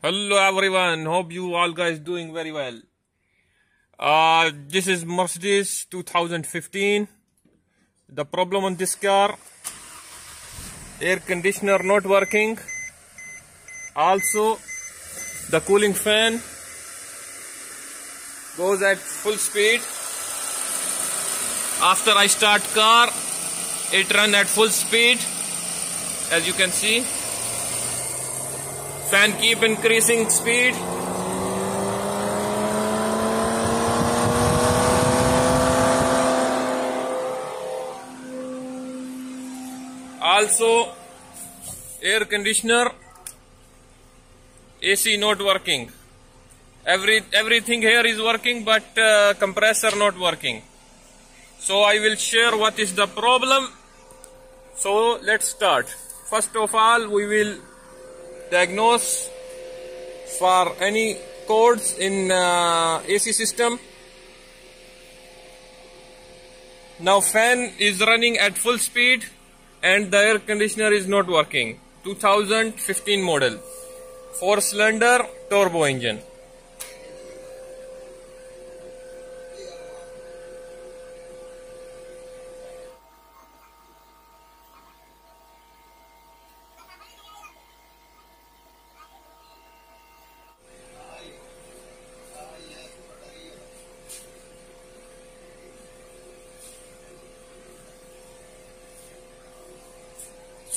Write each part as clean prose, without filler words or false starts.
Hello everyone, hope you all guys doing very well. This is Mercedes 2015. The problem on this car, air conditioner not working. Also, the cooling fan goes at full speed. After I start car, it run at full speed, as you can see. Fan keep increasing speed. Also, air conditioner, AC not working. Everything here is working, but compressor not working. So I will share what is the problem. So let's start. First of all, we will diagnose for any codes in AC system. Now fan is running at full speed and the air conditioner is not working. 2015 model, 4-cylinder turbo engine.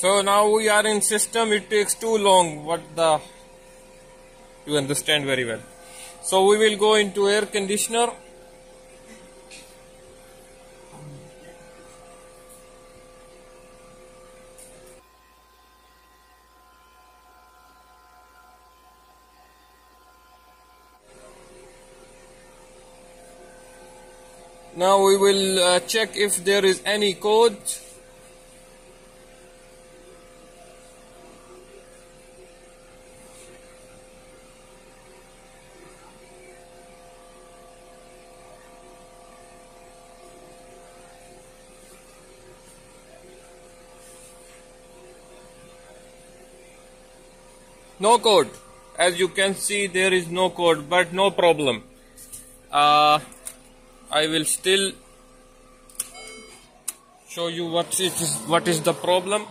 So now we are in system, it takes too long to understand very well. So we will go into air conditioner. Now we will check if there is any code. No code. As you can see, there is no code, but no problem. I will still show you what is the problem.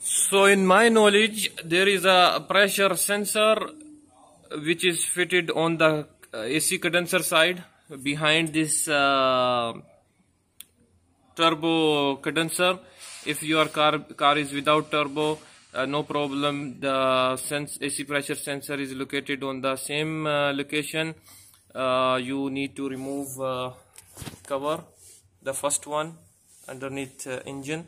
So in my knowledge, there is a pressure sensor which is fitted on the AC condenser side behind this turbo condenser. If your car is without turbo, no problem. The AC pressure sensor is located on the same location. You need to remove cover, the first one underneath engine.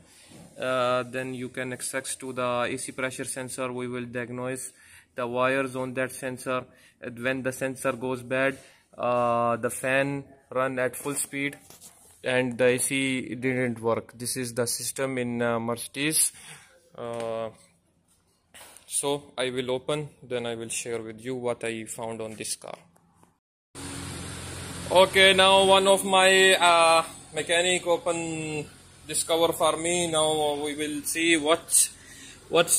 Then you can access to the AC pressure sensor. We will diagnose the wires on that sensor. When the sensor goes bad, the fan run at full speed and the AC didn't work. This is the system in Mercedes. So I will open, then I will share with you what I found on this car. Okay, now one of my mechanic open this cover for me. Now we will see what's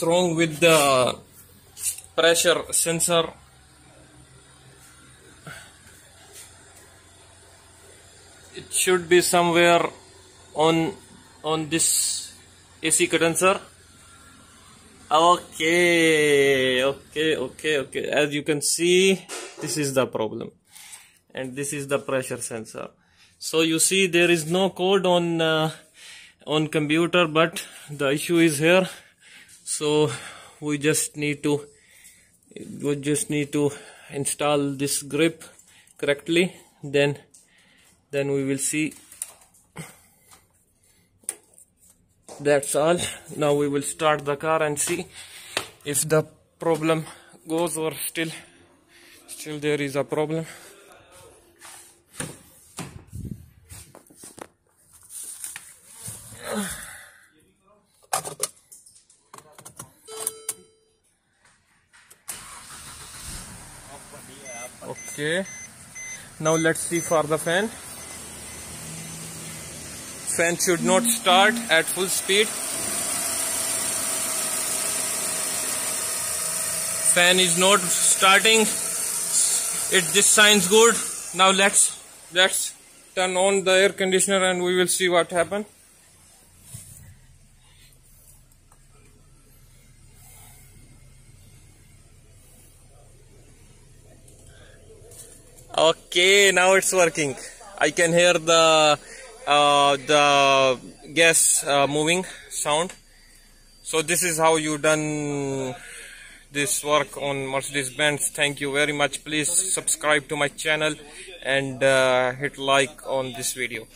wrong with the pressure sensor. It should be somewhere on this AC condenser. Okay. As you can see, this is the problem, and this is the pressure sensor. So you see there is no code on computer, but the issue is here. So we just need to install this grip correctly. Then we will see. That's all. Now we will start the car and see if the problem goes or still there is a problem. Okay, now let's see for the fan. Fan should not start at full speed. fan is not starting. This signs good. Now let's turn on the air conditioner and we will see what happens. Okay, now it's working. I can hear the gas moving sound. So this is how you done this work on Mercedes Benz. Thank you very much. Please subscribe to my channel and hit like on this video.